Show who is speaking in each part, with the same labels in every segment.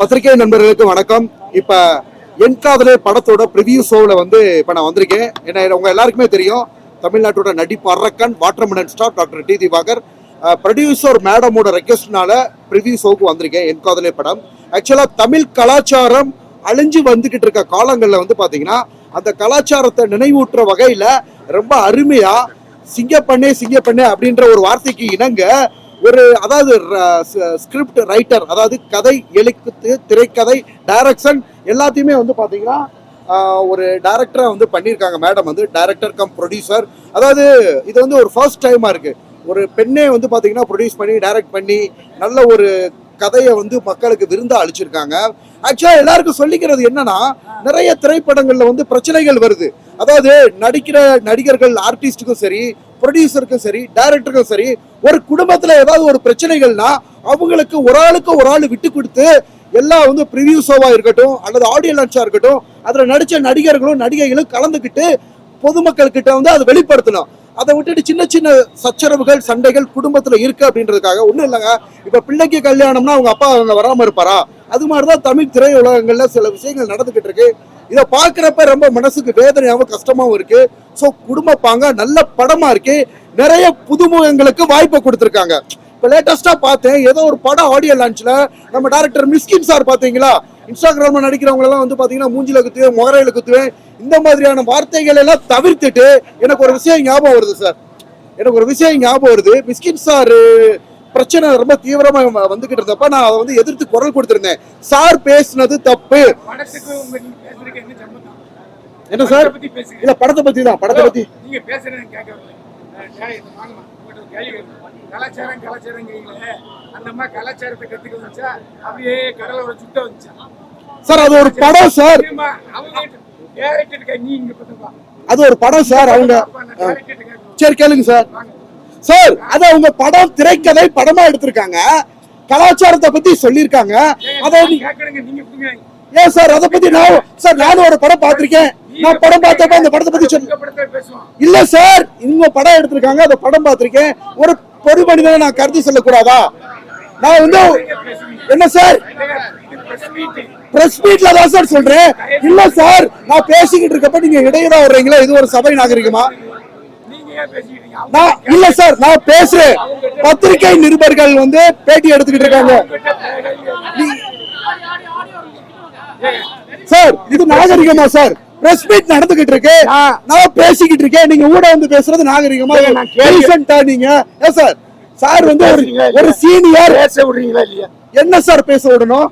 Speaker 1: பத்திரிகை நண்பர்களுக்கு வணக்கம். இப்ப என் காதலே படத்தோட ப்ரிவியூ ஷோவில் இப்ப நான் வந்திருக்கேன். என்ன உங்க எல்லாருக்குமே தெரியும், தமிழ்நாட்டோட நடிப்பு அரக்கன் watermelon star doctor D Divakar producer மேடமோட ரெக்வஸ்ட்னால ப்ரிவியூ ஷோவுக்கு வந்திருக்கேன். என் காதலே படம் ஆக்சுவலா தமிழ் கலாச்சாரம் அழிஞ்சு வந்துகிட்டு இருக்க காலங்கள்ல பாத்தீங்கன்னா அந்த கலாச்சாரத்தை நினைவூட்டுற வகையில ரொம்ப அருமையா சிங்கப்பண்ணே அப்படின்ற ஒரு வார்த்தைக்கு இணங்க அதாவது ஸ்கிரிப்ட் ரைட்டர், அதாவது கதை எழுத்து, திரைக்கதை, டைரக்ஷன் எல்லாத்தையுமே பாத்தீங்கன்னா ஒரு டைரக்டரா பண்ணியிருக்காங்க. Madam director come producer. அதாவது இது ஒரு ஃபர்ஸ்ட் டைமா இருக்கு. ஒரு பெண்ணே பாத்தீங்கன்னா ப்ரொடியூஸ் பண்ணி டைரக்ட் பண்ணி நல்ல ஒரு கதையை மக்களுக்கு விருந்தா அளிச்சிருக்காங்க. ஆக்சுவலா எல்லாருக்கும் சொல்லிக்கிறது என்னன்னா, நிறைய திரைப்படங்கள்ல பிரச்சனைகள் வருது. அதாவது நடிக்கிற நடிகர்கள் ஆர்டிஸ்டுக்கும் சரி, ப்ரொடியூசருக்கும் சரி, டைரக்டருக்கும் சரி, ஒரு குடும்பத்துல ஏதாவது ஒரு பிரச்சனைகள்னா அவங்களுக்கு ஒரு ஆள் விட்டு கொடுத்து எல்லாம் ப்ரிவியூ ஷோவா இருக்கட்டும் அல்லது ஆடியோ லான்ச்சா இருக்கட்டும், அதுல நடிச்ச நடிகர்களும் நடிகைகளும் கலந்துக்கிட்டு பொதுமக்கள் கிட்ட அதை வெளிப்படுத்தணும். அதை விட்டுட்டு சின்ன சின்ன சச்சரவுகள் சண்டைகள் குடும்பத்துல இருக்கு அப்படின்றதுக்காக ஒண்ணும் இல்லைங்க. இப்ப பிள்ளைக்கு கல்யாணம்னா அவங்க அப்பா அவங்க வராம இருப்பாரா? அது மாதிரிதான் தமிழ் திரையுலகங்கள்ல சில விஷயங்கள் நடந்துகிட்டு இருக்கு. இதை பாக்குறப்ப ரொம்ப மனசுக்கு வேதனையாவும் கஷ்டமாவும் இருக்கு. சோ குடும்ப பாங்க நல்ல படமா இருக்கு. நிறைய புதுமுகங்களுக்கு வாய்ப்பை கொடுத்திருக்காங்க. இப்ப லேட்டஸ்டா பார்த்தேன், ஏதோ ஒரு படம் ஆடியோ லான்ச்ல நம்ம டைரக்டர் மிஸ்கின் சார் பாத்தீங்களா, இன்ஸ்டாகிராம்ல நடிக்கிறவங்க எல்லாம் பாத்தீங்கன்னா மூஞ்சில குத்துவேன், முகரையில குத்துவேன், இந்த மாதிரியான வார்த்தைகள் எல்லாம் தவிர்த்துட்டு எனக்கு ஒரு விஷயம் ஞாபகம் வருது சார். மிஸ்கின் சார் பிரச்சனை ரொம்ப தீவிரமா வந்துகிட்டு இருந்தப்ப நான் அதை எதிர்த்து குரல் கொடுத்திருந்தேன். சார் பேசினது தப்பு. என்ன சார்? இல்ல படத்தை பத்தி தான். படத்தை பத்தி நீங்க பேசுறேன்னு கேட்கறேன். கலாச்சாரம் அந்த மாதிரி கலாச்சாரத்தை கத்துக்க வந்துச்சா, அப்படியே கடலோட சுட்ட வந்துச்சா சார்? அது ஒரு படம் சார். அது ஒரு படம் சார். அவங்க சரி கேளுங்க சார். சார் அது அவங்க படம் திரைக்கதை படமா எடுத்திருக்காங்க, கலாச்சாரத்தை பத்தி சொல்லியிருக்காங்க. அதை ஏன் சார் அதை பத்தி நானும் ஒரு படம் பார்த்திருக்கேன். நான் படம் பார்த்தப்ப அந்த படத்தை பத்தி இல்ல சார், இவங்க படம் எடுத்திருக்காங்க, அந்த படம் பார்த்திருக்கேன். ஒரு பொது மனிதனை நான் கருத்து சொல்லக்கூடாதா? நான் என்ன சார் பிரஸ் மீட்ல தான் சார் சொல்றேன். இல்ல சார், நான் பேசிக்கிட்டு இருக்கப்ப நீங்க இடையூறா வர்றீங்களா? இது ஒரு சபை நாகரிகமா? இல்ல சார், நான் பேசுறேன். பத்திரிகை நிருபர்கள் பேட்டி எடுத்துக்கிட்டு இருக்காங்க சார். இது நாகரிகமா சார்? பிரஸ் மீட் நடந்துகிட்டு இருக்கு, நான் பேசிக்கிட்டு இருக்கேன், நீங்க ஊட பேசுறது நாகரிகமா? நீங்க சார் சார் ஒரு சீனியர் பேச விடுறீங்களா இல்லையா? என்ன சார் பேச விடணும்?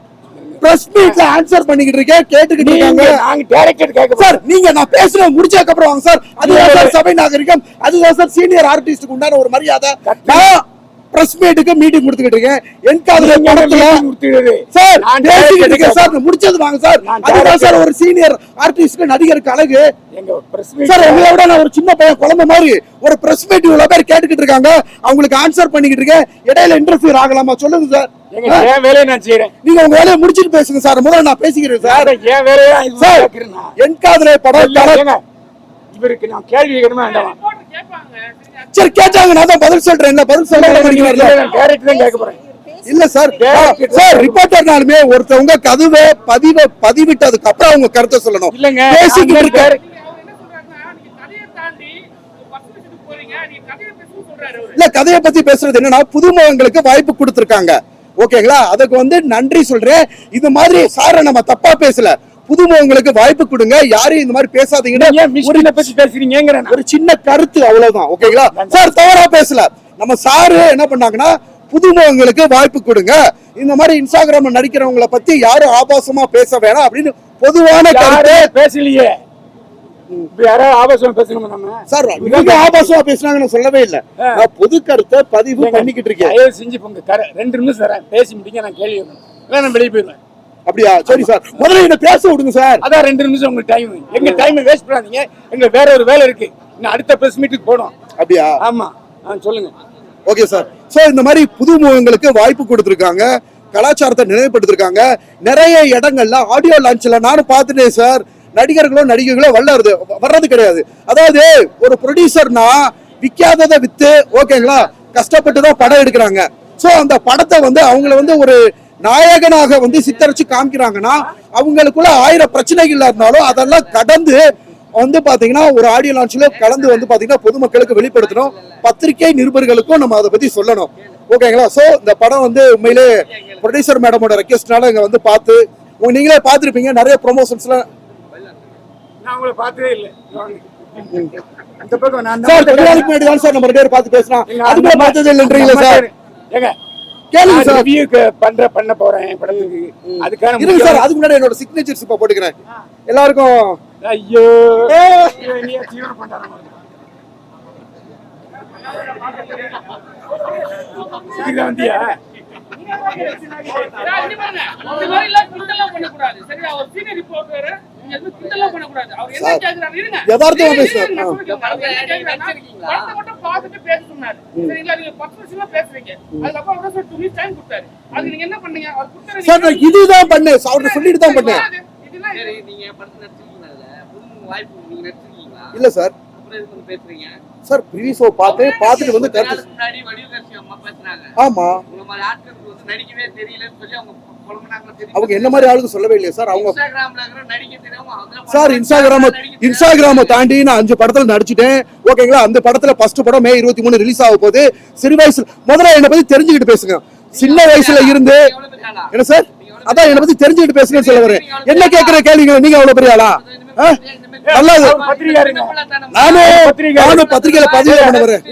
Speaker 1: பிரஸ் மீட்ல ஆன்சர் பண்ணிக்கிட்டு இருக்கேன், கேட்டுக்கிட்டு இருக்காங்க. நாங்க டைரக்டர் கேட்க சார், நீங்க நான் பேசுறேன் முடிச்சதுக்கு அப்புறம் வாங்க சார். அதுதான் சார் சபை நாகரிகம், அதுதான் சார் சீனியர் ஆர்டிஸ்டுக்கு உண்டான ஒரு மரியாதை. நான் பிரஸ் மீட்டுக்கு மீட்டிங் கொடுத்துக்கிட்டு இருக்கேன். என் காதுல படத்துல சார் பேசிக்கிட்டு இருக்கேன் சார், முடிச்சது வாங்க சார். அதுதான் சார் ஒரு சீனியர் ஆர்டிஸ்ட்க்கு நடிகருக்கு அழகு சார். உங்களை விட நான் ஒரு சின்ன பையன் குழந்தை மாதிரி ஒரு பிரஸ் மீட் இவ்வளவு பேர் கேட்டுக்கிட்டு இருக்காங்க, அவங்களுக்கு ஆன்சர் பண்ணிக்கிட்டு இருக்கேன். இடையில இன்டர்ஃபியர் ஆகலாமா சொல்லுங்க சார்? என் வேலையை நான் செய்யறேன், நீங்க உங்க வேலையை முடிச்சிட்டு பேசுங்க சார். முதல்ல நான் பேசிக்கிறேன் சார். என் வேலையா சார்? என் காதுல படம் இவருக்கு நான் கேள்வி கேட்கணுமா வேண்டாமா? சரி கேட்டாங்க, நான் தான் பதில் சொல்றேன். என்ன பதில் சொல்றேன்? இல்ல சார், சார் ரிப்போர்ட்டர்னாலுமே ஒருத்தவங்க கதுவை பதிவிட்டதுக்கு அப்புறம் அவங்க கருத்தை சொல்லணும். பேசிக்கிட்டு இருக்காரு. இல்ல கதையை பத்தி பேசுறது என்னன்னா, புதுமுகங்களுக்கு வாய்ப்பு கொடுத்திருக்காங்க. ஓகேங்களா? அதுக்கு நன்றி சொல்றேன். இது மாதிரி சார நம்ம தப்பா பேசல, புதுமுகங்களுக்கு வாய்ப்பு கொடுங்க, யாரையும் இந்த மாதிரி பேசாதீங்க. ஒரு சின்ன கருத்து அவ்வளவுதான். ஓகேங்களா சார்? தவறா பேசல. நம்ம சாரு என்ன பண்ணாங்கன்னா, புதுமுகங்களுக்கு வாய்ப்பு கொடுங்க, இந்த மாதிரி இன்ஸ்டாகிராம்ல நடிக்கிறவங்களை பத்தி யாரும் ஆபாசமா பேச வேணாம் அப்படின்னு பொதுவான கருத்து பேசலையே. யாராவது ஆபாசமா பேசணுமா? நம்ம சார் இவங்க ஆபாசமா பேசுனாங்கன்னு சொல்லவே இல்லை. நான் பொது கருத்தை பதிவு பண்ணிக்கிட்டு இருக்கேன். செஞ்சு போங்க. 2 நிமிஷம் சார் பேசி முடிங்க, நான் கேள்வி நான் வெளியே போயிருவேன். அப்படியா? சரி சார், முதல்ல என்ன பேச விடுங்க சார். அதான் 2 நிமிஷம் உங்க டைம். எங்க டைம் வேஸ்ட் பண்ணாதீங்க, எங்க வேற ஒரு வேலை இருக்கு. இன்னும் அடுத்த பிரஸ் மீட்டுக்கு போறோம். அப்படியா? ஆமா சொல்லுங்க. Okay sir. சோ இந்த மாதிரி புதுமுகங்களுக்கு வாய்ப்பு கொடுத்திருக்காங்க, கலாச்சாரத்தை நினைவுபடுத்திருக்காங்க. நிறைய இடங்கள்ல ஆடியோ லான்ச்ல நானும் பார்த்துட்டேன் சார். நடிகர்களோ நடிகைகளோ வர்றது கிடையாது. அதாவது ஒரு ப்ரொடியூசர்னா விற்காததை வித்து, ஓகேங்களா, கஷ்டப்பட்டு தான் படம் எடுக்கிறாங்க. சோ அந்த படத்தை அவங்கள ஒரு நாயகனாக வந்து சித்தரிச்சு காமிக்கிறாங்கன்னா அவங்களுக்குள்ள 1000 பிரச்சனைகள் இருந்தாலும் அதெல்லாம் கடந்து வந்து பாத்தீங்கன்னா ஒரு ஆடியோ லான்ச்ல கலந்து வந்து பாத்தீங்கன்னா பொதுமக்களுக்கு வெளிப்படுத்தணும், பத்திரிகை நிருபர்களுக்கும் நம்ம அதை பத்தி சொல்லணும். ஓகேங்களா? சோ இந்த படம் வந்து உண்மையிலே ப்ரொடியூசர் மேடமோட ரெக்வெஸ்ட்னால இங்க வந்து பார்த்து நீங்களே பார்த்துருப்பீங்க, நிறைய ப்ரொமோஷன்ஸ்லாம்
Speaker 2: நான் உங்களை பார்த்ததே இல்லை. அந்த பக்கம் நான்
Speaker 1: சார் கொஞ்ச நாளைக்கு முன்னாடி தான் சார் நம்ம 2 பேரும் பார்த்து பேசலாம், அதுக்குள்ள பார்த்ததே இல்லைன்றீங்களா சார்?
Speaker 2: ஏங்க
Speaker 1: கேளுங்க சார்,
Speaker 2: ரிவ்யூக்கு பண்ண போறேன் படத்துக்கு, அதுக்கான
Speaker 1: இருங்க சார், அதுக்கு முன்னாடி என்னோட சிக்னேச்சர்ஸ் இப்ப போட்டுக்கிறேன் எல்லாருக்கும்.
Speaker 2: ஐயோ நீ தீவிர பண்றாங்க இதுல வந்தியா?
Speaker 1: யதார்த்தமா பேசுறாரு. இதுதான் பண்ணேன், அவர்கிட்ட சொல்லிட்டு தான் பண்ணேன். இல்ல சார் சார் ப்ரீவியஸ் ஷோ பார்த்துட்டு வந்து ஆமா அவங்க என்ன மாதிரி ஆளுக்கு சொல்லவே இல்லையா சார்? அவங்க சார் இன்ஸ்டாகிராம தாண்டி நான் 5 படத்துல நடிச்சிட்டேன். ஓகேங்களா? அந்த படத்துல ஃபர்ஸ்ட் படம் மே 23 ரிலீஸ் ஆக போகுது. சிறு வயசுல முதல்ல என்னை பத்தி தெரிஞ்சுக்கிட்டு பேசுங்க. சின்ன வயசுல இருந்து என்ன சார், அதான் என்னை பத்தி தெரிஞ்சுக்கிட்டு பேசுங்கன்னு சொல்ல வரேன். என்ன கேட்கிற கேள்விங்க, நீங்க அவ்வளவு பெரிய ஆளா? நல்லது, நானும் பத்திரிகையில பதிவு பண்ண வரேன்.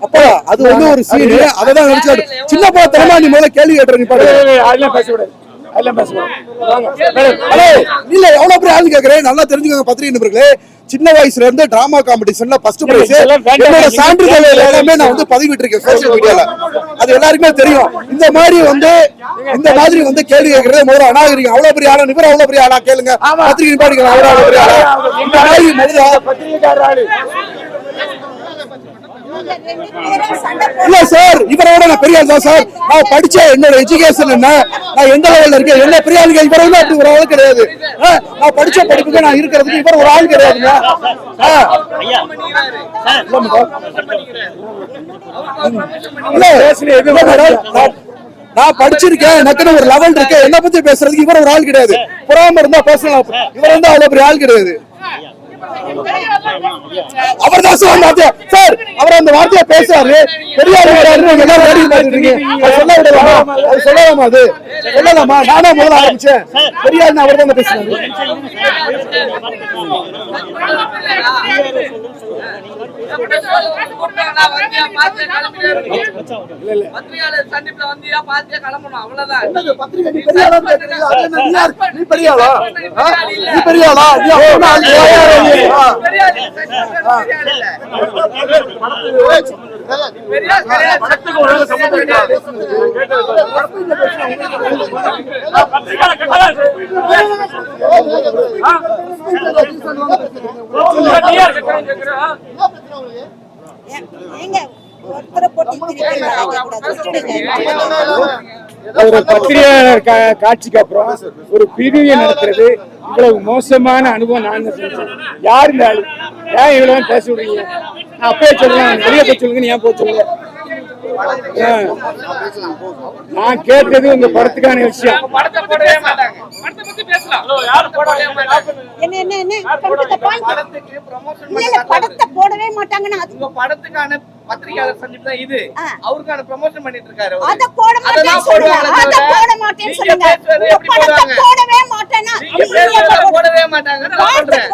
Speaker 1: அப்பா அது வந்து ஒரு சீனு, அதான் நினைச்சாரு. சின்ன பழத்தனமா நீ முதல்ல கேள்வி கேட்டுற, நீ பாரு
Speaker 2: அதெல்லாம் பேசக்கூடாது, அதெல்லாம் பேசக்கூடாது.
Speaker 1: இல்ல எவ்வளவு பெரிய ஆளு கேக்குறேன், நல்லா தெரிஞ்சுக்கோங்க பத்திரிகை நண்பர்களே. சின்ன வயசுல இருந்து டிராமா காம்படிஷன்ல ஃபர்ஸ்ட் பிரைஸ் என்னோட சான்றிதழ் எல்லாமே நான் வந்து பதிவிட்டிருக்கேன் சோசியல் மீடியால, அது எல்லாருக்குமே தெரியும். இந்த மாதிரி வந்து கேள்வி கேட்கறதே முதல்ல அநாகரிகம். அவ்வளவு பெரிய ஆளா இவர், அவ்வளவு பெரிய ஆளா கேளுங்க பத்திரிகை பாடிக்கலாம். அவ்வளவு பெரிய ஆளா இந்த மாதிரி முதல்ல பத்திரிகைக்கார ஆளு இல்ல சார், இவரோட நான் பெரிய ஆள் தான் சார். நான் படிச்ச என்னோட எஜுகேஷன் என்ன, நான் எந்த லெவல்ல இருக்கேன், என்ன பெரிய ஆளுங்க இவரை வந்து அப்படி ஒரு ஆள் கிடையாது. நான் படிச்ச படிப்புக்கு நான் இருக்கிறதுக்கு இவர் ஒரு ஆள் கிடையாதுங்க. நான் படிச்சிருக்கேன், எனக்கு ஒரு லெவல் இருக்கு, என்ன பத்தி பேசுறதுக்கு இவர் ஒரு ஆள் கிடையாது. புறாம இருந்தா பேசலாம், இவர் வந்து அவ்வளவு பெரிய ஆள் கிடையாது. அவர் தான் சார், அவர் அந்த வார்த்தையை பேசுறாரு, பெரியார் சொல்ல விடலாமா? அது சொல்லலாமா? அது சொல்லலாமா? நானே முதல்ல ஆரம்பிச்சேன், பெரியார் அவர் தான் பேசுறாரு. ஒரு பத்திரிகையாளர் காட்சிக்கு அப்புறம் ஒரு பிரிவை நடத்துறது இவ்வளவு மோசமான அனுபவம் நான் யார் இந்த ஆளு, ஏன் இவ்வளவு பேச விடுறீங்க? நான் அப்பயே சொல்றேன், வெளியே போய் சொல்லுங்க, ஏன் போய் சொல்லுங்க. நான் கேட்டது உங்க படத்துக்கான விஷயம்.
Speaker 3: படத்தை போடவே மாட்டாங்கன்னா
Speaker 4: படத்துக்கான பத்திரிகையாளர் சந்திப்பு தான் இது. அவருக்கான ப்ரமோஷன் பண்ணிட்டு இருக்காரு.
Speaker 3: அத போட மாட்டேன்னு சொல்லுங்க, அத போட மாட்டேன்னு சொல்லுங்க. படத்தை போடவே மாட்டேனா,
Speaker 4: போடவே மாட்டாங்க. நான் சொல்றேன்,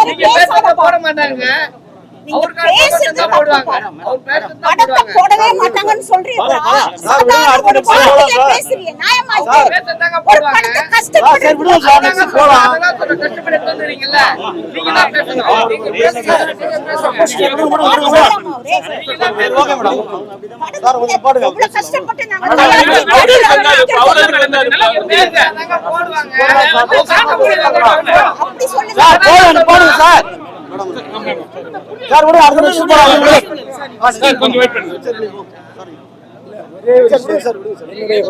Speaker 4: நீங்க பேசுறத போட மாட்டாங்க. அவருக்கான ப்ரமோஷன் தான் போடுவாங்க. அவர் பேசுறத
Speaker 3: படத்தை போடவே மாட்டாங்கன்னு சொல்றீங்களா? சாதாரண ஒரு வார்த்தையில பேசுறீங்க, நியாயமா இது?
Speaker 4: பேசுறதாங்க போடுவாங்க.
Speaker 3: கஷ்டப்பட்டு
Speaker 4: போலாம். அதெல்லாம் சொல்ற கஷ்டப்பட்டு வந்துறீங்கல்ல, நீங்க தான் பேசணும். நீங்க பேசுங்க.
Speaker 3: இவ்வளவு கஷ்டப்பட்டு நாங்க
Speaker 4: போடுவாங்க.
Speaker 3: அப்படி சொல்லுங்க.
Speaker 2: போடுங்க சார்.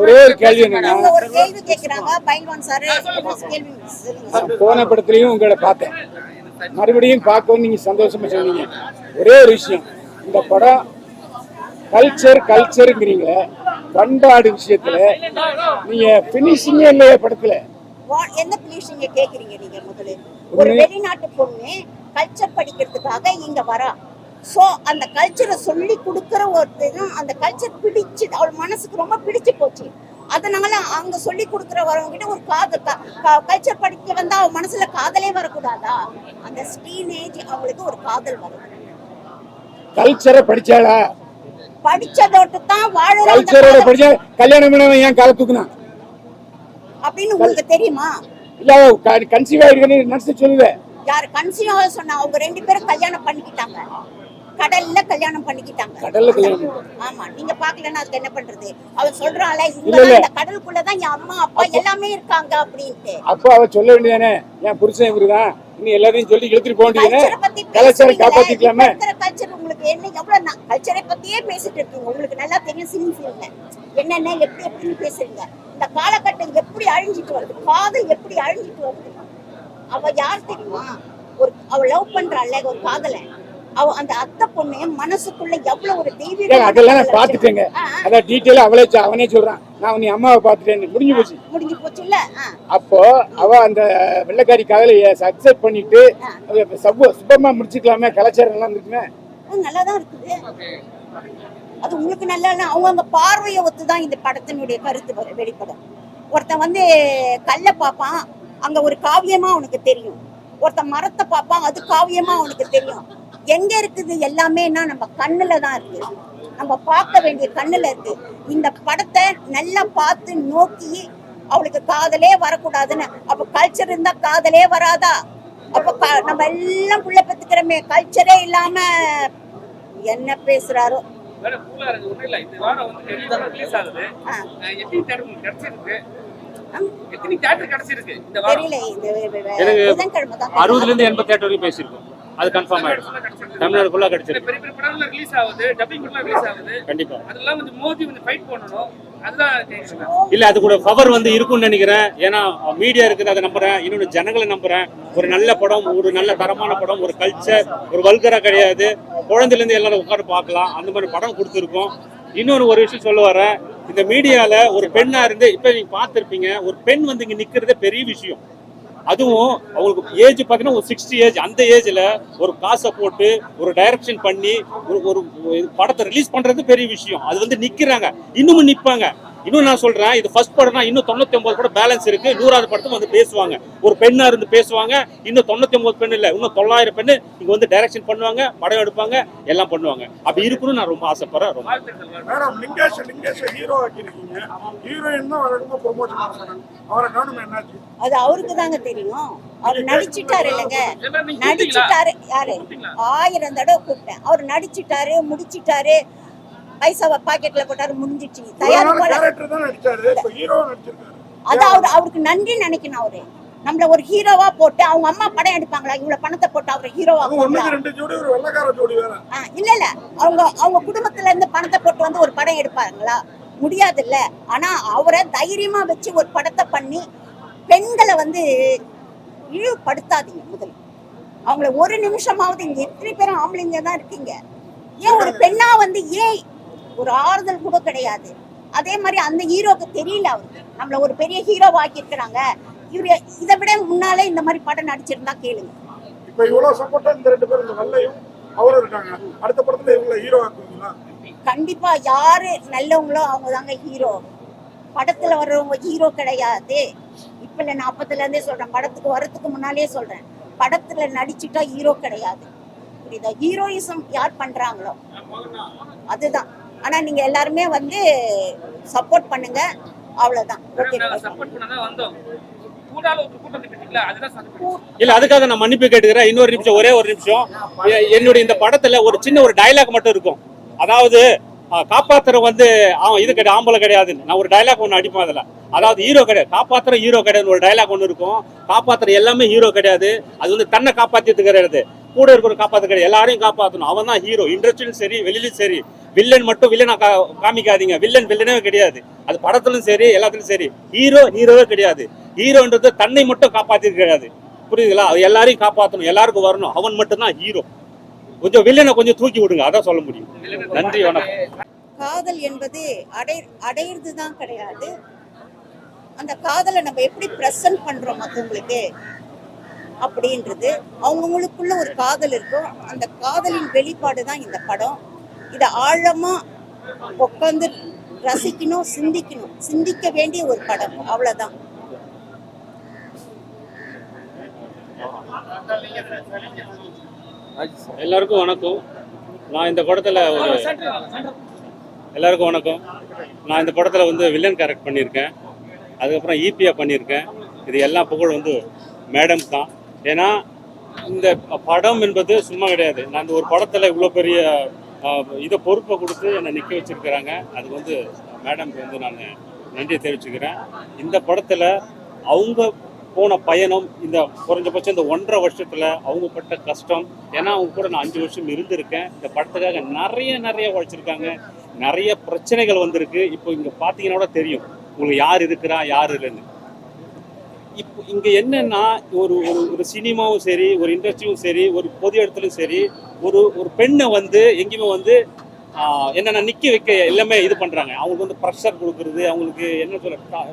Speaker 2: ஒரே ஒரு கேள்வி என்னன்னா, போன படத்துலயும் உங்களை பார்த்தேன், மறுபடியும் பார்க்கவும் நீங்க சந்தோஷமா சொன்னீங்க. ஒரே ஒரு விஷயம், இந்த படம் கல்ச்சருங்கிறீங்க, பண்பாடு விஷயத்துல நீங்க பினிஷிங்கே இல்லையே படத்துல.
Speaker 3: என்ன பிளீஷிங்க கேக்குறீங்க நீங்க? முதல்ல ஒரு வெளிநாட்டு பொண்ணு கல்ச்சர் படிக்கிறதுக்காக இங்க வரா. சோ அந்த கல்ச்சரை சொல்லி கொடுக்கற ஒருத்தரும் அந்த கல்ச்சர் பிடிச்சு அவள் மனசுக்கு ரொம்ப பிடிச்சு போச்சு. அதனால அங்க சொல்லி கொடுக்கற வரவங்க கிட்ட ஒரு கல்ச்சர் படிக்க வந்தா அவ மனசுல காதலே வரக்கூடாதா? அந்த டீனேஜ் அவளுக்கு ஒரு காதல் வரும்.
Speaker 2: கல்ச்சரை படிச்சாளா?
Speaker 3: படிச்சதோட்டு தான் வாழறோம்.
Speaker 2: கல்ச்சரோட படிச்சா கல்யாணம் பண்ணவன் ஏன் கால தூக்குனான்
Speaker 3: அப்படின்னு உங்களுக்கு தெரியுமா?
Speaker 2: இல்ல கன்சீவ் ஆயிருக்கேன்னு நினைச்சு சொல்லுவேன்.
Speaker 3: யாரு கன்சீவ் ஆக சொன்னா? அவங்க 2 பேரும் கல்யாணம் பண்ணிக்கிட்டாங்க. கடல்ல கல்யாணம் பண்ணிக்கிட்டாங்க.
Speaker 2: கடல்ல கல்யாணம்.
Speaker 3: ஆமா, நீங்க பாக்கலன்னா அதுக்கு என்ன பண்றது? அவ சொல்றாளே இந்த கடலுக்குள்ளதான் என் அம்மா அப்பா எல்லாமே இருக்காங்க அப்படின்ட்டு.
Speaker 2: அப்ப அவ சொல்ல வேண்டியதானே, என் புருஷன் இவருதான், இன்னும் எல்லாத்தையும் சொல்லி இழுத்துட்டு போக வேண்டியதானே. கல்ச்சரை காப்பாத்திக்கலாமே.
Speaker 3: கல்ச்சர் உங்களுக்கு என்ன எவ்வளவு கல்ச்சரை பத்தியே பேசிட்டு இருக்கீங்க. உங்களுக்கு நல்லா தெரியும் சினி ஃபீல்ட்ல என்னென்ன எப்படி எப்படி பேசுறீங்க. இந்த காலகட்டம் எப்படி அழிஞ்சிட்டு வருது, காதல் எப்படி அழிஞ்சிட்டு வருது. அவ யார் தெரியுமா? அவ லவ் பண்றாள் ஒரு காதலை. அவ அந்த அத்தை பொண்ணு மனசுக்குள்ள எவ்வளவு ஒரு தெய்வீகம்.
Speaker 2: அதெல்லாம் நான் பாத்துட்டேங்க. அத டீடைலா அவனே சொல்றான், நான் நீ அம்மாவை பாத்துட்டேன்னு. முடிஞ்சு போச்சு இல்ல. அப்போ அவ அந்த வெள்ளக்காரி காதலைய சக்சஸ் பண்ணிட்டு சுபமா முடிச்சுக்கலாமே. கலாச்சாரம் நல்லா இருக்குமே.
Speaker 3: நல்லாதான் இருக்குது. அது உங்களுக்கு நல்லா இல்ல. அவங்க பார்வையை ஒத்துதான் இந்த படத்தினுடைய கருத்து வெளிப்படும். ஒருத்தன் கல்ல பாப்பான், அங்க ஒரு காவியமா அவனுக்கு தெரியும். ஒருத்தன் மரத்தை பாப்பான், அது காவியமா அவனுக்கு தெரியும். எங்க இருக்குது எல்லாமேனா நம்ம கண்ணுல தான் இருக்கு. நம்ம பார்க்க வேண்டிய கண்ணுல இருக்கு. இந்த படத்தை நல்லா பார்த்து நோக்கி அவளுக்கு காதலே வரக்கூடாதுன்னு. அப்ப கல்ச்சர் இருந்தா காதலே வராதா? அப்ப நம்ம எல்லாம் புள்ள பெத்துக்கிறோமே, கல்ச்சரே இல்லாம என்ன பேசுறாரோ. தெரியல.
Speaker 5: 60 இருந்து 80 தியேட்டர் வரைக்கும் பேசியிருக்கோம். அது கன்ஃபார்ம் ஆயிடும். தமிழ்நாடு ஃபுல்லா கிடைச்சிருக்கு.
Speaker 4: பெரிய பெரிய படம்ல ரிலீஸ் ஆகுது, டப்பிங் படம்ல ரிலீஸ் ஆகுது.
Speaker 5: கண்டிப்பா
Speaker 4: அதெல்லாம் மோதி ஃபைட் பண்ணனும். அதுதான்
Speaker 5: இல்ல, அது கூட பவர் இருக்கும்னு நினைக்கிறேன். ஏன்னா மீடியா இருக்குது, அதை நம்புறேன். இன்னொன்று ஜனங்களை நம்புறேன். ஒரு நல்ல படம், ஒரு நல்ல தரமான படம், ஒரு கல்ச்சர், ஒரு வல்கரா கிடையாது. குழந்தைல இருந்து எல்லாரும் உட்காந்து பார்க்கலாம். அந்த மாதிரி படம் கொடுத்துருக்கோம். இன்னொரு ஒரு விஷயம் சொல்ல வரேன். இந்த மீடியால ஒரு பெண்ணா இருந்து இப்ப நீங்க பார்த்திருப்பீங்க, ஒரு பெண் இங்க நிக்கிறதே பெரிய விஷயம். அதுவும் அவங்களுக்கு ஏஜ் பார்த்தீங்கன்னா ஒரு 60 ஏஜ். அந்த ஏஜ்ல ஒரு காசை போட்டு ஒரு டைரக்ஷன் பண்ணி ஒரு படத்தை ரிலீஸ் பண்றது பெரிய விஷயம். அது நிக்கிறாங்க, இன்னமும் நிப்பாங்க. இன்னும் நான் சொல்றேன், இது ஃபர்ஸ்ட் படம்னா இன்னும் 99 கூட பேலன்ஸ் இருக்கு. 100வது படத்தும் பேசுவாங்க. ஒரு பெண்ணா இருந்து பேசுவாங்க. இன்னும் 99 பெண் இல்ல, இன்னும் 900 பெண்ணு இங்க டைரக்ஷன் பண்ணுவாங்க, படம் எடுப்பாங்க, எல்லாம் பண்ணுவாங்க. அப்படி இருக்கணும்னு நான் ரொம்ப ஆசைப்படுறேன். ரொம்ப
Speaker 6: மேடம், லிங்கேஷ் ஹீரோ ஆக்கிருக்கீங்க. ஹீரோயின் தான் வழக்கமா ப்ரொமோஷன் பண்ணாங்க. அவரை காணுமே என்னாச்சு?
Speaker 3: அது அவருக்கு தாங்க தெரியும். அவர் நடிச்சிட்டாரு இல்லைங்க, நடிச்சிட்டாரு. யாரு 1000 தடவை கூப்பிட்டேன். அவர் நடிச்சிட்டாரு, முடிச்சிட்டாரு, பைசாவை பாக்கெட்ல போட்டாரு, முடிஞ்சிச்சு. அது அவருக்கு நன்றி நினைக்கணும். அவரு நம்மள ஒரு ஹீரோவா போட்டு, அவங்க அம்மா படம் எடுப்பாங்களா இவ்வளவு பணத்தை போட்டு அவரை ஹீரோவா இல்ல அவங்க குடும்பத்துல இருந்து பணத்தை போட்டு ஒரு படம் எடுப்பாங்களா? முடியாது இல்ல. ஆனா அவரை தைரியமா வச்சு ஒரு படத்தை பண்ணி பெண்களை இழிவுபடுத்தாதீங்க. முதல்ல அவங்கள ஒரு நிமிஷமாவது, இங்க எத்தனை பேரும் ஆம்பளைங்க தான் இருக்கீங்க, ஏன் ஒரு பெண்ணா ஏன் ஒரு ஆறுதல் கூட கிடையாது? அதே மாதிரி அந்த ஹீரோக்கு தெரியல, அவருக்கு நம்மள ஒரு பெரிய ஹீரோ ஆக்கி இருக்கிறாங்க. இவரு இதை விட முன்னாலே இந்த மாதிரி படம் நடிச்சிருந்தா கேளுங்க.
Speaker 6: இப்ப இவ்வளவு சப்போர்ட்டா இந்த 2 பேரும், இந்த வல்லையும் அவரும் இருக்காங்க. அடுத்த படத்துல இவங்கள ஹீரோ ஆக்குவீங்களா?
Speaker 3: கண்டிப்பா. யாரு நல்லவங்களோ அவங்க தாங்க ஹீரோ. படத்துல வர்றவங்க ஹீரோ கிடையாது. இப்ப இல்ல, நான் அப்பத்துல இருந்தே சொல்றேன், படத்துக்கு வர்றதுக்கு முன்னாலே சொல்றேன், படத்துல நடிச்சுட்டா ஹீரோ கிடையாது. புரியுதா? ஹீரோயிசம் யார் பண்றாங்களோ அதுதான். ஆனா நீங்க எல்லாருமே சப்போர்ட் பண்ணுங்க, அவ்வளவுதான்.
Speaker 5: இல்ல, அதுக்காக நான் மன்னிப்பு கேட்டுக்கிறேன். இன்னொரு நிமிஷம், ஒரே ஒரு நிமிஷம். என்னுடைய இந்த படத்துல ஒரு சின்ன ஒரு டயலாக் மட்டும் இருக்கும். அதாவது காப்பாத்துற இது கிடையாது, ஆம்பளை கிடையாதுன்னு நான் ஒரு டைலாக் ஒன்று அடிப்பேன். அதில் அதாவது ஹீரோ கிடையாது, காப்பாத்துற ஹீரோ கிடையாது ஒரு டைலாக் ஒன்று இருக்கும். காப்பாத்துற எல்லாமே ஹீரோ கிடையாது. அது தன்னை காப்பாத்திட்டு கிடையாது, கூட இருக்கிற காப்பாற்ற கிடையாது, எல்லாரையும் காப்பாற்றணும். அவன் தான் ஹீரோ. இண்டஸ்ட்ரியிலும் சரி, வெளியிலும் சரி. வில்லன் மட்டும் வில்லனா காமிக்காதீங்க. வில்லனே கிடையாது. அது படத்திலும் சரி, எல்லாத்துலயும் சரி. ஹீரோவே கிடையாது. ஹீரோன்றது தன்னை மட்டும் காப்பாத்திட்டு கிடையாது. புரியுதுங்களா? அது எல்லாரையும் காப்பாற்றணும், எல்லாருக்கும் வரணும். அவன் மட்டும் தான் ஹீரோ. கொஞ்சம் வில்லனை கொஞ்சம் தூக்கி விடுங்க, அதான் சொல்ல முடியும். நன்றி, வணக்கம்.
Speaker 3: காதல் என்பது அடையிறது தான் கிடையாது. அந்த காதலை நம்ம எப்படி ப்ரெசன்ட் பண்றோம் மற்றவங்களுக்கு அப்படின்றது, அவங்கவுங்களுக்குள்ள ஒரு காதல் இருக்கும். அந்த காதலின் வெளிப்பாடு தான் இந்த படம். இதை ஆழமா உட்காந்து ரசிக்கணும், சிந்திக்க வேண்டிய ஒரு படம். அவ்வளவுதான்.
Speaker 5: எல்லாருக்கும் வணக்கம். நான் இந்த படத்தில் எல்லாருக்கும் வணக்கம். நான் இந்த படத்தில் வந்து வில்லன் கேரக்ட் பண்ணியிருக்கேன். அதுக்கப்புறம் ஈபியா பண்ணியிருக்கேன். இது எல்லா புகழ் வந்து மேடம் தான். ஏன்னா இந்த படம் என்பது சும்மா கிடையாது. நான் இந்த ஒரு படத்தில் இவ்வளோ பெரிய இதை பொறுப்பை கொடுத்து என்னை நிற்க வச்சிருக்கிறாங்க. அதுக்கு வந்து மேடம்க்கு வந்து நான் நன்றி தெரிவிச்சுக்கிறேன். இந்த படத்தில் அவங்க போன பயணம், இந்த குறைஞ்சபட்சம் இந்த 1.5 வருஷத்தில் அவங்க பட்ட கஷ்டம், ஏன்னா அவங்க கூட நான் 5 வருஷம் இருந்திருக்கேன். இந்த படத்துக்காக நிறைய உழைச்சிருக்காங்க. நிறைய பிரச்சனைகள் வந்திருக்கு. இப்போ இங்கே பார்த்தீங்கன்னா கூட தெரியும் உங்களுக்கு யார் இருக்கிறா யார் இல்லைன்னு. இப்போ இங்கே என்னன்னா ஒரு ஒரு சினிமாவும் சரி, ஒரு இண்டஸ்ட்ரியும் சரி, ஒரு பொது இடத்துலையும் சரி, ஒரு பெண்ணை வந்து எங்கேயுமே வந்து என்னென்ன நிற்க வைக்க எல்லாமே இது பண்ணுறாங்க. அவங்களுக்கு வந்து ப்ரெஷர் கொடுக்குறது, அவங்களுக்கு என்ன சொல்ல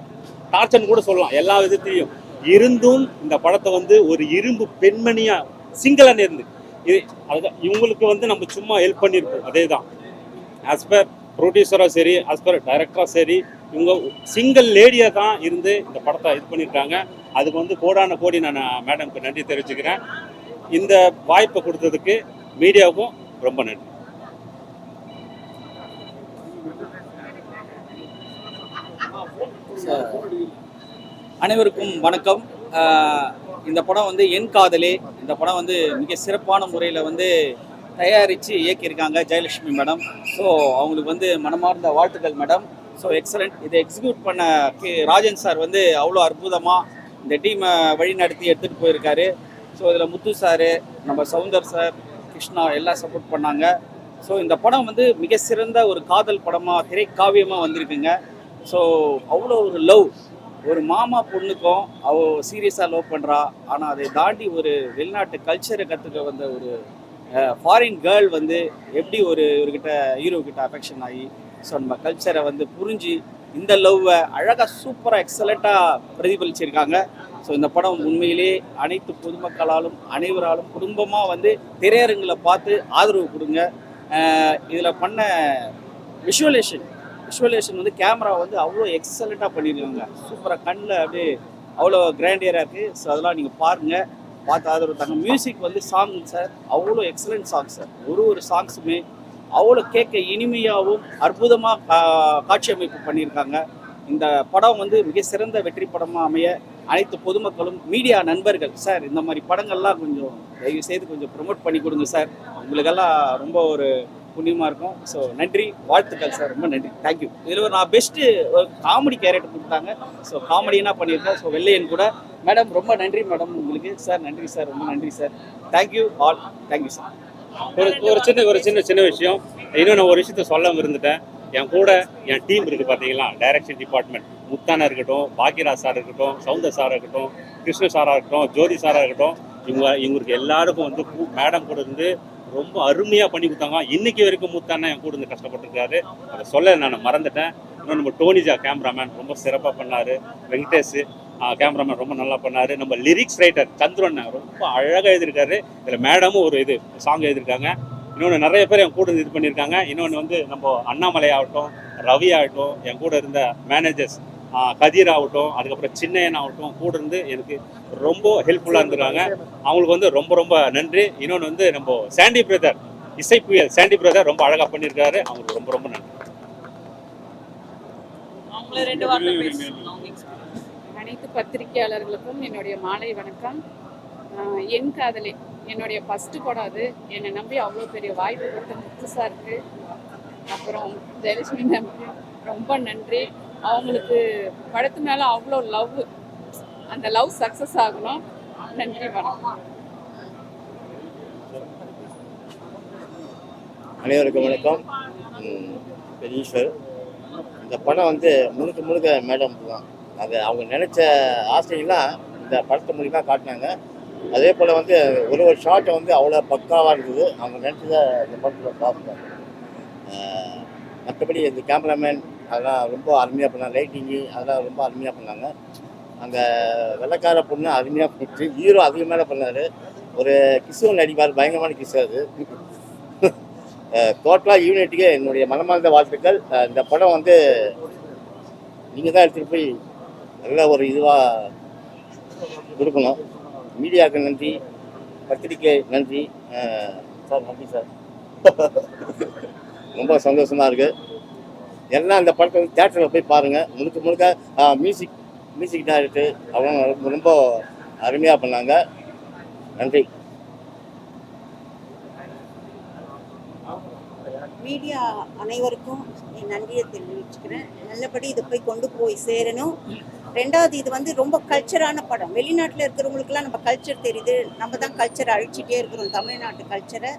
Speaker 5: டார்ச்சர்னு கூட சொல்லலாம். எல்லா விதத்துலையும் இருந்தும் இந்த படத்தை வந்து ஒரு இரும்பு பெண்மணியா சிங்கிளாக இருந்து அதுதான் இவங்களுக்கு வந்து நம்ம சும்மா ஹெல்ப் பண்ணியிருக்கோம். அதே தான் ஆஸ் பர் ப்ரொடியூசராக சரி, ஆஸ் பர் டைரக்டராக சரி, இவங்க சிங்கிள் லேடியாக தான் இருந்து இந்த படத்தை இது பண்ணியிருக்காங்க. அதுக்கு வந்து கோடான கோடி நான் மேடம்க்கு நன்றி தெரிவிச்சுக்கிறேன். இந்த வாய்ப்பை கொடுத்ததுக்கு மீடியாவுக்கும் ரொம்ப நன்றி.
Speaker 7: அனைவருக்கும் வணக்கம். இந்த படம் வந்து என் காதலே. இந்த படம் வந்து மிக சிறப்பான முறையில் வந்து தயாரித்து இயக்கியிருக்காங்க ஜெயலட்சுமி மேடம். ஸோ அவங்களுக்கு வந்து மனமார்ந்த வாழ்த்துக்கள் மேடம். So excellent. இதை எக்ஸிக்யூட் பண்ண ராஜன் சார் வந்து அவ்வளோ அற்புதமாக இந்த டீமை வழி நடத்தி எடுத்துகிட்டு போயிருக்காரு. ஸோ இதில் முத்து சார், நம்ம சவுந்தர் சார், கிருஷ்ணா எல்லாம் சப்போர்ட் பண்ணாங்க. ஸோ இந்த படம் வந்து மிக சிறந்த ஒரு காதல் படமாக, திரைக்காவியமாக வந்திருக்குங்க. ஸோ அவ்வளோ ஒரு லவ், ஒரு மாமா பொண்ணுக்கும் அவள் சீரியஸாக லவ் பண்ணுறா. ஆனால் அதை தாண்டி ஒரு வெளிநாட்டு கல்ச்சரை கற்றுக்க வந்த ஒரு ஃபாரின் கேர்ள் வந்து எப்படி இவர்கிட்ட ஹீரோக்கிட்ட அஃபெக்ஷன் ஆகி ஸோ நம்ம கல்ச்சரை வந்து புரிஞ்சு இந்த லவ்வை அழகாக சூப்பராக எக்ஸலண்ட்டாக பிரதிபலிச்சிருக்காங்க. ஸோ இந்த படம் உண்மையிலே அனைத்து பொதுமக்களாலும் அனைவராலும் குடும்பமாக வந்து திரையரங்களை பார்த்து ஆதரவு கொடுங்க. இதில் பண்ண விஷுவலேஷன் வந்து கேமரா வந்து அவ்வளோ எக்ஸலண்ட்டாக பண்ணியிருக்காங்க. சூப்பராக கண்ணில் அப்படியே அவ்வளோ கிராண்டியராக இருக்குது. ஸோ அதெல்லாம் நீங்கள் பாருங்கள், பார்த்து ஆதரவு தாங்க. மியூசிக் வந்து சாங் சார் அவ்வளோ எக்ஸலண்ட் சாங் சார். ஒரு சாங்ஸுமே அவ்வளோ கேட்க இனிமையாகவும் அற்புதமாக காட்சி அமைப்பு பண்ணியிருக்காங்க. இந்த படம் வந்து மிக சிறந்த வெற்றி படமாக அமைய அனைத்து பொதுமக்களும், மீடியா நண்பர்கள் சார் இந்த மாதிரி படங்கள்லாம் கொஞ்சம் தயவு செய்து கொஞ்சம் ப்ரொமோட் பண்ணி கொடுங்க சார். உங்களுக்கெல்லாம் ரொம்ப ஒரு புண்ணியமாக இருக்கும். ஸோ நன்றி, வாழ்த்துக்கள் சார், ரொம்ப நன்றி, தேங்க்யூ. இதில் நான் பெஸ்ட்டு ஒரு காமெடி கேரக்டர் கொடுத்தாங்க. ஸோ காமெடியாக பண்ணியிருக்கேன். ஸோ வெள்ளையன் கூட மேடம் ரொம்ப நன்றி மேடம் உங்களுக்கு சார். நன்றி சார், ரொம்ப நன்றி sir. Thank you all, thank you sir.
Speaker 5: ஒரு சின்ன விஷயம் இன்னும் நான் ஒரு விஷயத்த சொல்ல இருந்துட்டேன். என் கூட என் டீம் இருக்குது பார்த்தீங்களா, டைரக்ஷன் டிபார்ட்மெண்ட், முத்தானா இருக்கட்டும், பாக்யராஜ் சார் இருக்கட்டும், சவுந்தர் சாராக இருக்கட்டும், கிருஷ்ண சாராக இருக்கட்டும், ஜோதி சாராக இருக்கட்டும், இவங்களுக்கு எல்லாருக்கும் வந்து மேடம் கூட இருந்து ரொம்ப அருமையாக பண்ணி கொடுத்தாங்க. இன்னைக்கு வரைக்கும் முத்தானா என் கூட இருந்து கஷ்டப்பட்டுருக்காரு. அதை சொல்ல நான் மறந்துட்டேன். இன்னும் நம்ம டோனிஜா கேமராமேன் ரொம்ப சிறப்பாக பண்ணார். வெங்கடேஷ் கேமராமேன் ரொம்ப நல்லா பண்ணார். நம்ம லிரிக்ஸ் ரைட்டர் சந்துரன் ரொம்ப அழகாக எழுதியிருக்காரு. இதில் மேடமும் ஒரு சாங் எழுதியிருக்காங்க. இன்னொன்று நிறைய பேர் என் கூட இது பண்ணியிருக்காங்க. இன்னொன்று வந்து நம்ம அண்ணாமலை ஆகட்டும், ரவி ஆகட்டும், என் கூட இருந்த மேனேஜர்ஸ் கதிர் ஆகட்டும், அதுக்கப்புறம் சின்னையன் ஆகட்டும், கூட இருந்து எனக்கு ரொம்ப ஹெல்ப்ஃபுல்லாக இருந்திருக்காங்க. அவங்களுக்கு வந்து ரொம்ப நன்றி. இன்னொன்று வந்து நம்ம சாண்டி பிரதர், இசை புயல் சாண்டி பிரதர் ரொம்ப அழகாக பண்ணியிருக்காரு. அவங்களுக்கு ரொம்ப நன்றி.
Speaker 8: அனைத்து பத்திரிகையாளர்களுக்கும் என்னுடைய மாலை வணக்கம். என் காதலே என்னுடைய ஃபஸ்ட்டு படம். அது என்னை நம்பி அவ்வளோ பெரிய வாய்ப்பு கொடுத்த முத்து சாருக்கு, அப்புறம் ஜெயலட்சுமி மேம்க்கு ரொம்ப நன்றி. அவங்களுக்கு படத்து மேலே அவ்வளோ லவ், அந்த லவ் சக்ஸஸ் ஆகணும். நன்றி, வணக்கம்.
Speaker 9: அனைவருக்கும் வணக்கம். ஈஸ்வர். இந்த படம் வந்து முழுக்க மேடம் தான். அது அவங்க நினச்ச ஆசைகள்லாம் இந்த படத்தை மூலிமா காட்டினாங்க. அதே போல் வந்து ஒரு ஷார்ட்டை வந்து அவ்வளோ பக்காவாக இருந்தது. அவங்க நினச்சதை இந்த படத்தில் பார்த்தாங்க. மற்றபடி இந்த கேமராமேன் அதெல்லாம் ரொம்ப அருமையாக பண்ணாங்க. லைட்டிங்கு அதெல்லாம் ரொம்ப அருமையாக பண்ணாங்க. அந்த வெள்ளைக்கார பொண்ணு அருமையாக பண்ணிட்டு ஹீரோ அதுக்கு மேலே பண்ணார். ஒரு கிஸ்ஸும் நடிப்பார், பயங்கரமான கிஸ் அது. டோட்டலாக யூனிட்டுக்கு என்னுடைய மனமார்ந்த வாழ்த்துக்கள். இந்த படம் வந்து நீங்கள் தான் எடுத்துகிட்டு போய் நல்ல ஒரு இதுவாக கொடுக்கணும். மீடியாவுக்கு நன்றி, பத்திரிக்கை நன்றி. சார் நன்றி சார். ரொம்ப சந்தோஷமாக இருக்குது. எல்லாம் இந்த படத்தை வந்து தேட்டரில் போய் பாருங்கள். முழுக்க முழுக்க மியூசிக் டைரக்டர் அவங்க ரொம்ப அருமையாக பண்ணாங்க. நன்றி.
Speaker 3: மீடியா அனைவருக்கும் என் நன்றியை தெரிவிச்சுக்கிறேன். நல்லபடி இதை கொண்டு போய் சேரணும். ரெண்டாவது, இது வந்து ரொம்ப கல்ச்சரான படம். வெளிநாட்டில் இருக்கிறவங்களுக்குலாம் நம்ம கல்ச்சர் தெரியுது, நம்ம தான் கல்ச்சரை அழிச்சிட்டே இருக்கிறோம், தமிழ்நாட்டு கல்ச்சரை.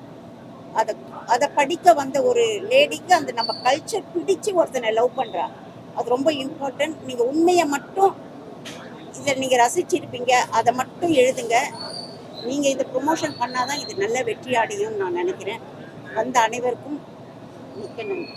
Speaker 3: அதை படிக்க வந்த ஒரு லேடிக்கு அந்த நம்ம கல்ச்சர் பிடிச்சி ஒருத்தனை லவ் பண்ணுறா, அது ரொம்ப இம்பார்ட்டன்ட். நீங்கள் உண்மையை மட்டும் இதில் நீங்கள் ரசிச்சிருப்பீங்க, அதை மட்டும் எழுதுங்க. நீங்கள் இதை ப்ரொமோஷன் பண்ணாதான் இது நல்ல வெற்றி அடையும்னு நான் நினைக்கிறேன். வந்த அனைவருக்கும் மிக்க நன்றி.